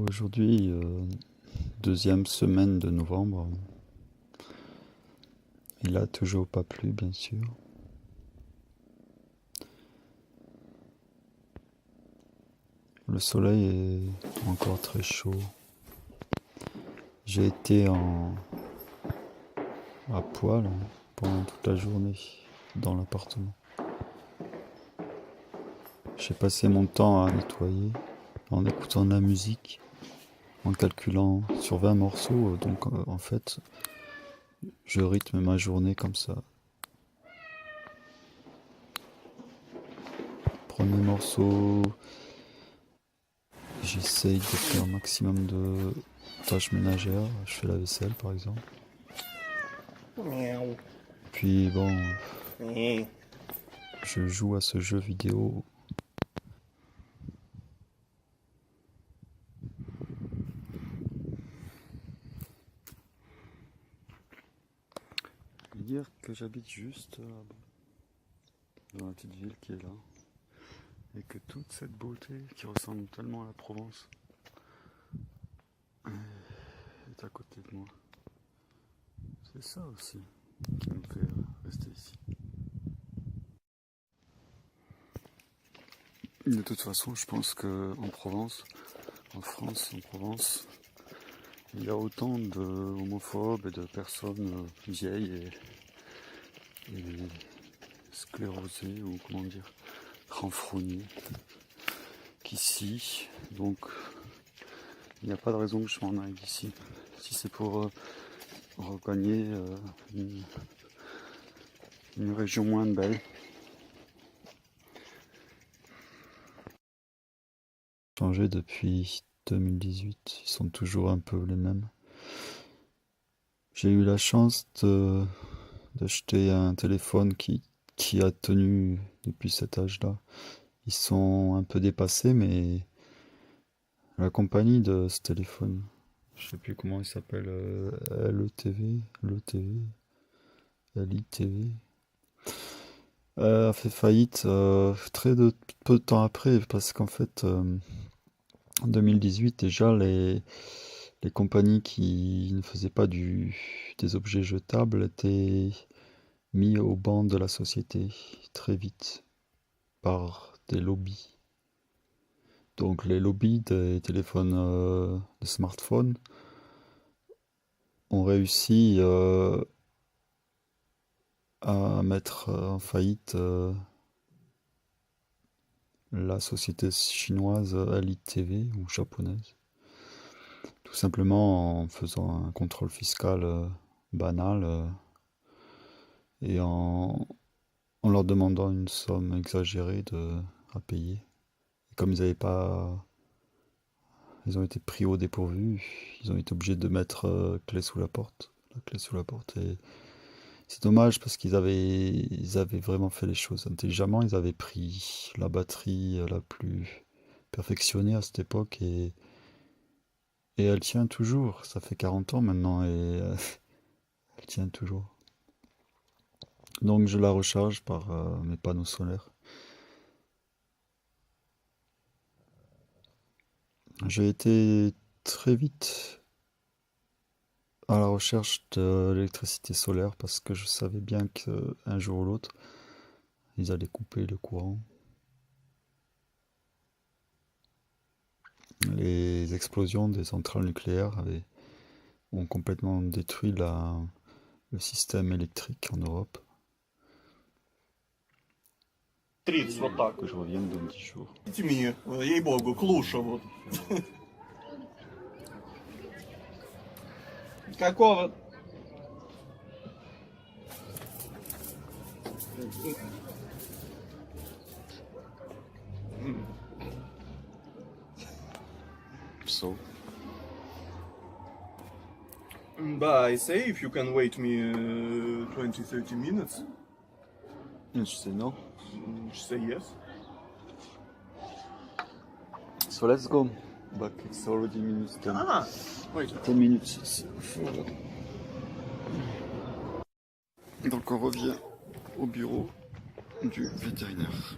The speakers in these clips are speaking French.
Aujourd'hui, deuxième semaine de novembre. Il a toujours pas plu, bien sûr. Le soleil est encore très chaud. J'ai été à poil pendant toute la journée dans l'appartement. J'ai passé mon temps à nettoyer, en écoutant de la musique, en calculant sur 20 morceaux. Donc en fait, je rythme ma journée comme ça. Premier morceau, j'essaye de faire un maximum de tâches ménagères. Je fais la vaisselle par exemple. Miaou. Puis bon, Miaou. je joue à ce jeu vidéo. Je veux dire que j'habite juste dans la petite ville qui est là. Et que toute cette beauté qui ressemble tellement à la Provence est à côté de moi. C'est ça aussi qui me fait rester ici. De toute façon, je pense qu'en Provence, en France, en Provence, il y a autant de homophobes et de personnes vieilles et sclérosées, ou comment dire, renfrognées, qu'ici. Donc, il n'y a pas de raison que je m'en aille d'ici. Si c'est pour regagner une région moins belle. Changé depuis 2018, ils sont toujours un peu les mêmes. J'ai eu la chance d'acheter un téléphone qui a tenu depuis cet âge-là. Ils sont un peu dépassés, mais la compagnie de ce téléphone, je sais plus comment il s'appelle, LETV, LITV, a fait faillite peu de temps après, parce qu'en fait, en 2018, déjà, les compagnies qui ne faisaient pas des objets jetables étaient mis au banc de la société très vite par des lobbies. Donc les lobbies des téléphones, des smartphones ont réussi à mettre en faillite la société chinoise LITV ou japonaise. Tout simplement en faisant un contrôle fiscal banal et en leur demandant une somme exagérée à payer. Et comme ils ont été pris au dépourvu, ils ont été obligés de mettre la clé sous la porte. Et c'est dommage parce ils avaient vraiment fait les choses intelligemment. Ils avaient pris la batterie la plus perfectionnée à cette époque et elle tient toujours. Ça fait 40 ans maintenant et elle tient toujours. Donc je la recharge par mes panneaux solaires. J'ai été très vite à la recherche de l'électricité solaire parce que je savais bien qu'un jour ou l'autre, ils allaient couper le courant. Les explosions des centrales nucléaires ont complètement détruit le système électrique en Europe. 30 вот так. Que je revienne dans 10 jours. Детьми, ей-богу, клуша вот. Какого? So. Да, I say if you can wait me 20-30 minutes. Je sais non. She say yes. So let's go. Back. It's already minutes 10. Ah, wait. 10 minutes. Donc on revient au bureau du vétérinaire.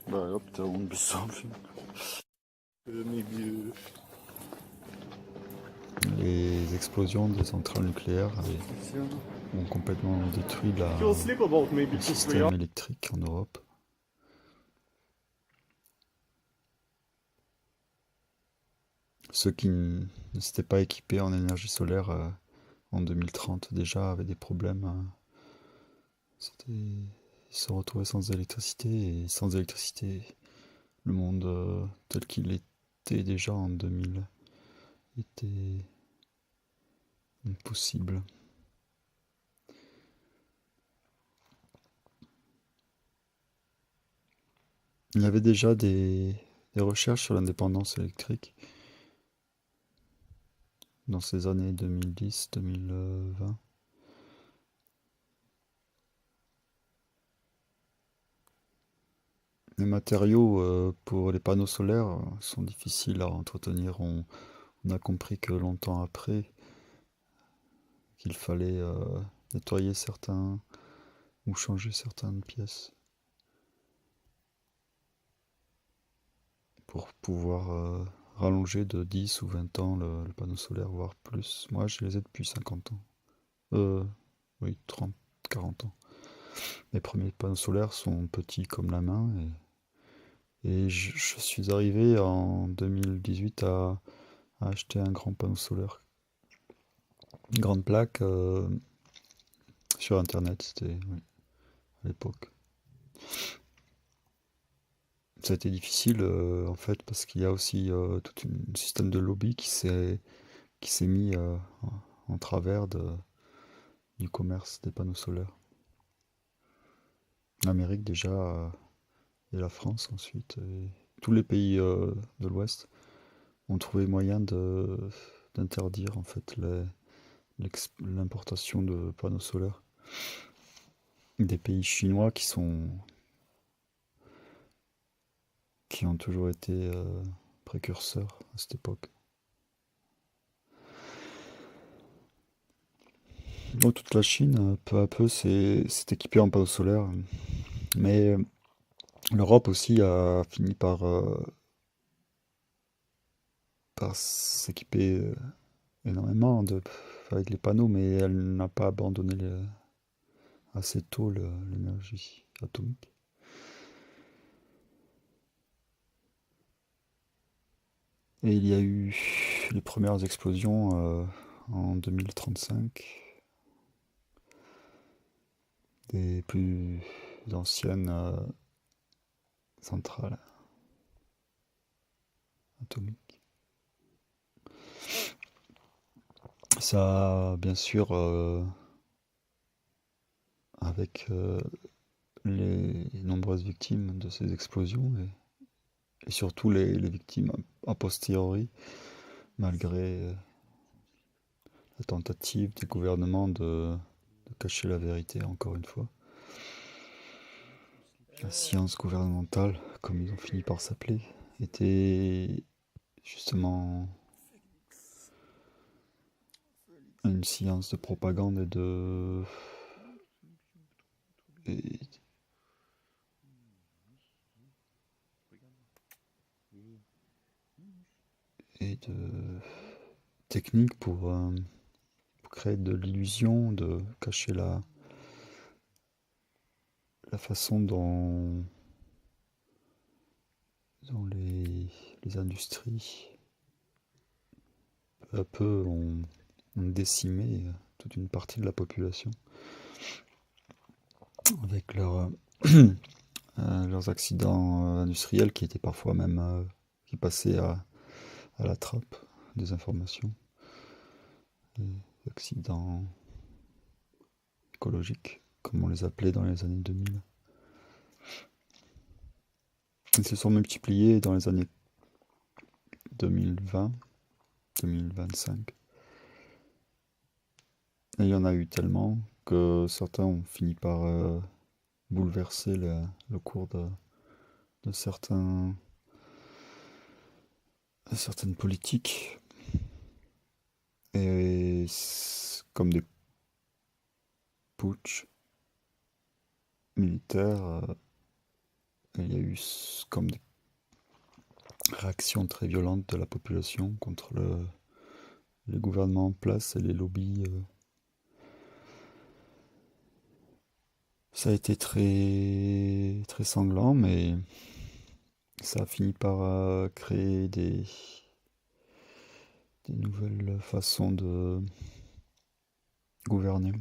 Bah, hop, der won't be something. Maybe. Les explosions des centrales nucléaires ont complètement détruit You'll sleep about maybe le 2-3 système hours. électrique en Europe. Ceux qui ne s'étaient pas équipés en énergie solaire en 2030 déjà avaient des problèmes. Ils se retrouvaient sans électricité, et sans électricité, le monde tel qu'il était déjà en 2000 était impossible. Il y avait déjà des recherches sur l'indépendance électrique dans ces années 2010-2020. Les matériaux pour les panneaux solaires sont difficiles à entretenir. On a compris que longtemps après qu'il fallait nettoyer certains ou changer certaines pièces pour pouvoir rallonger de 10 ou 20 ans le panneau solaire, voire plus. Moi, je les ai depuis 50 ans. Oui, 30, 40 ans. Mes premiers panneaux solaires sont petits comme la main, et je suis arrivé en 2018 à acheter un grand panneau solaire. Une grande plaque sur internet, c'était oui, à l'époque. Ça a été difficile en fait parce qu'il y a aussi tout un système de lobby qui s'est mis en travers du commerce des panneaux solaires. L'Amérique déjà et la France ensuite, et tous les pays de l'Ouest ont trouvé moyen d'interdire en fait l'importation de panneaux solaires. Des pays chinois qui ont toujours été précurseurs à cette époque. Bon, toute la Chine, peu à peu, s'est équipée en panneaux solaires, mais l'Europe aussi a fini par s'équiper énormément avec les panneaux, mais elle n'a pas abandonné assez tôt l'énergie atomique. Et il y a eu les premières explosions en 2035 des plus anciennes centrales atomiques. Ça, bien sûr, avec les nombreuses victimes de ces explosions, et surtout les victimes a posteriori, malgré la tentative des gouvernements de cacher la vérité, encore une fois. La science gouvernementale, comme ils ont fini par s'appeler, était justement une science de propagande et, et de techniques pour créer de l'illusion, de cacher la façon dont les industries peu à peu ont décimé toute une partie de la population avec leurs accidents industriels qui étaient parfois même qui passaient à la trappe des informations, des accidents écologiques, comme on les appelait dans les années 2000. Ils se sont multipliés dans les années 2020, 2025. Et il y en a eu tellement que certains ont fini par bouleverser le cours de certaines politiques, et comme des putsch militaires il y a eu comme des réactions très violentes de la population contre les gouvernements en place et les lobbies. Ça a été très, très sanglant, mais ça a fini par créer des nouvelles façons de gouverner.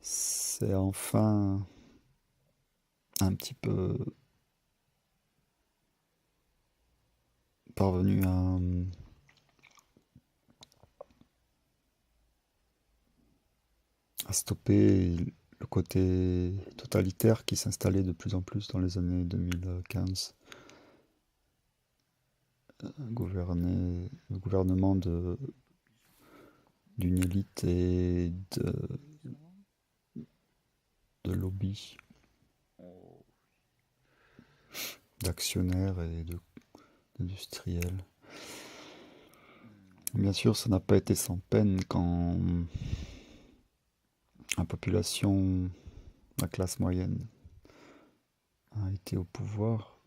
C'est enfin un petit peu parvenu à stopper le côté totalitaire qui s'installait de plus en plus dans les années 2015. Le gouvernement d'une élite et de lobbies, d'actionnaires et d'industriels. Bien sûr, ça n'a pas été sans peine quand la population, la classe moyenne, a été au pouvoir.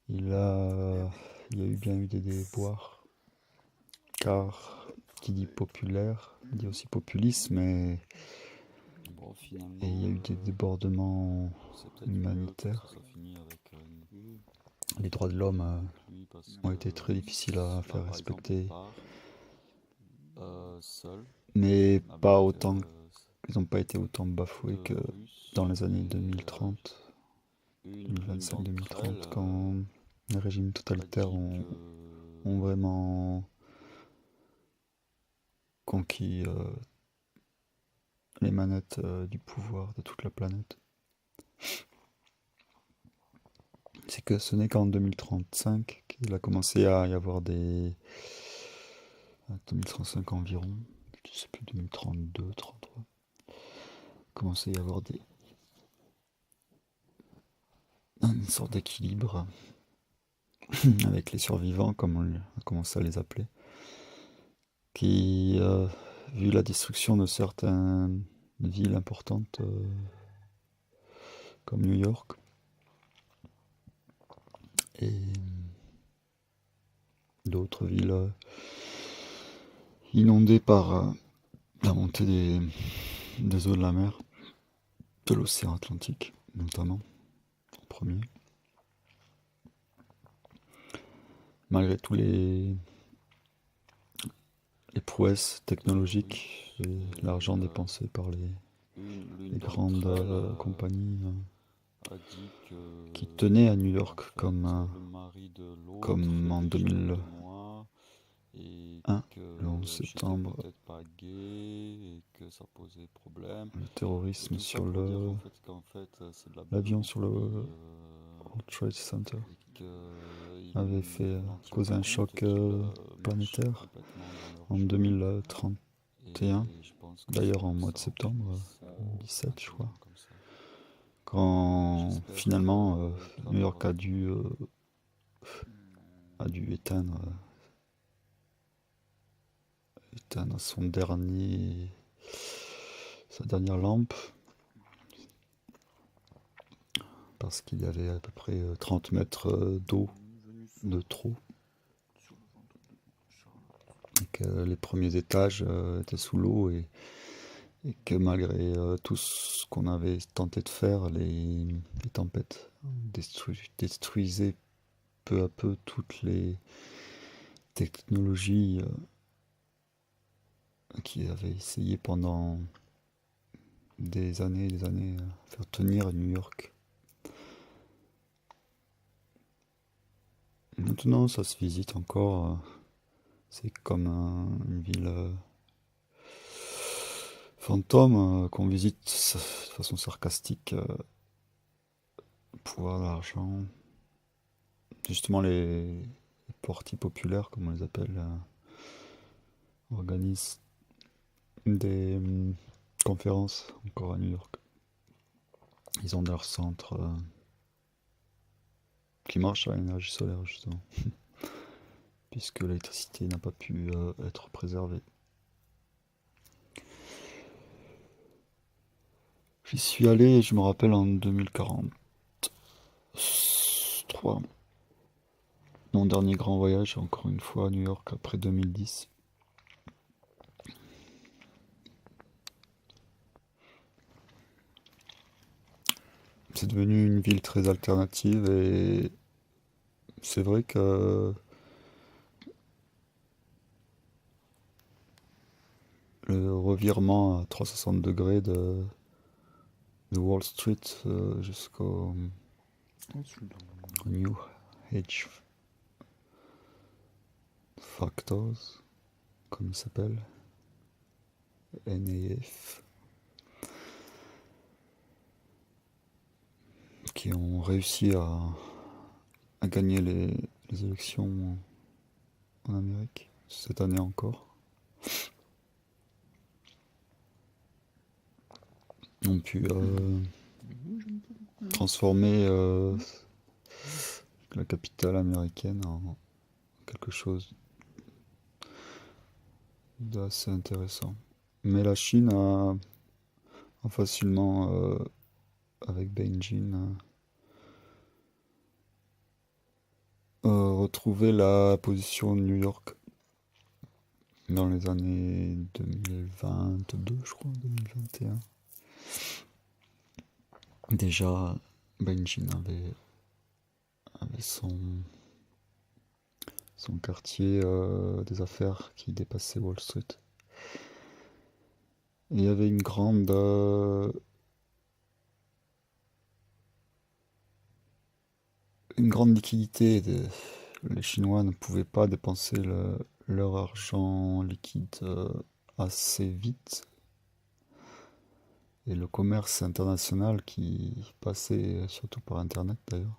Il y a bien eu des déboires, car qui dit populaire dit aussi populisme, et il y a eu des débordements humanitaires. Les droits de l'homme ont été très difficiles à faire respecter, mais pas autant, ils n'ont pas été autant bafoués que dans les années 2030, 2025-2030, quand les régimes totalitaires ont vraiment conquis les manettes du pouvoir de toute la planète. C'est que ce n'est qu'en 2035 qu'il a commencé à y avoir 2035 environ, je sais plus, 2032, 33, commencé à y avoir une sorte d'équilibre avec les survivants, comme on a commencé à les appeler, qui, vu la destruction de certaines villes importantes comme New York et d'autres villes inondées par la montée des eaux de la mer, de l'océan Atlantique notamment, en premier. Malgré tous les prouesses technologiques et l'argent dépensé par les grandes compagnies qui tenaient à New York comme en 2001, le 11 septembre, le terrorisme sur l'avion sur le World Trade Center avait causé un choc planétaire en 2031, d'ailleurs en mois de septembre 2017 je crois, quand finalement New York a dû éteindre sa dernière lampe, parce qu'il y avait à peu près 30 mètres d'eau de trop, et que les premiers étages étaient sous l'eau, et que malgré tout ce qu'on avait tenté de faire, les tempêtes détruisaient peu à peu toutes les technologies qui avaient essayé pendant des années à faire tenir New York. Maintenant, ça se visite encore. C'est comme une ville fantôme qu'on visite de façon sarcastique pour avoir de l'argent. Justement, les partis populaires, comme on les appelle, organisent des conférences encore à New York. Ils ont leur centre qui marche à l'énergie solaire, justement, puisque l'électricité n'a pas pu être préservée. J'y suis allé, je me rappelle, en 2043. Mon dernier grand voyage, encore une fois, à New York, après 2010. C'est devenu une ville très alternative et c'est vrai que le revirement à 360 degrés de Wall Street jusqu'au New Age Factors, comme il s'appelle, NAF, qui ont réussi à gagner les élections en Amérique cette année encore. Ont pu transformer la capitale américaine en quelque chose d'assez intéressant. Mais la Chine a facilement, avec Beijing, retrouvé la position de New York dans les années 2022, je crois, 2021. Déjà, Beijing avait son quartier des affaires qui dépassait Wall Street. Et il y avait une grande liquidité. Les Chinois ne pouvaient pas dépenser leur argent liquide assez vite. Et le commerce international qui passait surtout par Internet d'ailleurs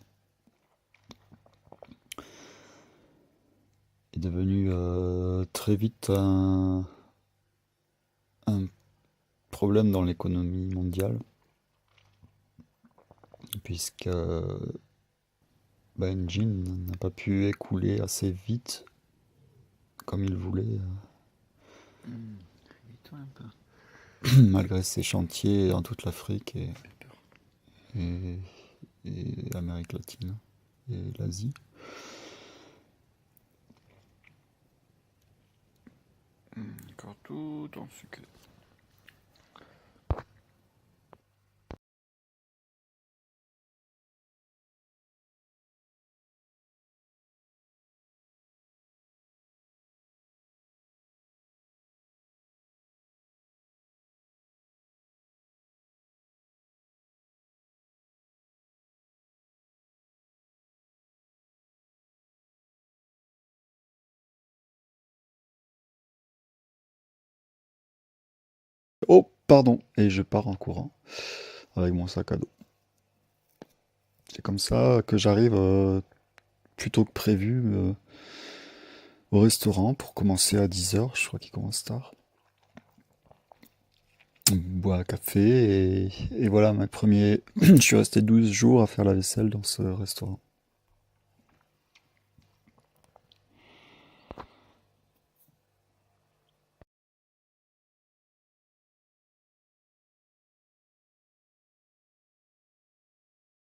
est devenu très vite un problème dans l'économie mondiale puisque Beijing n'a pas pu écouler assez vite comme il voulait malgré ses chantiers dans toute l'Afrique et, et l'Amérique latine et l'Asie. Encore tout en sucre. Oh, pardon, et je pars en courant avec mon sac à dos. C'est comme ça que j'arrive plus tôt que prévu au restaurant pour commencer à 10h, je crois qu'il commence tard. On boit un café et voilà, je suis resté 12 jours à faire la vaisselle dans ce restaurant.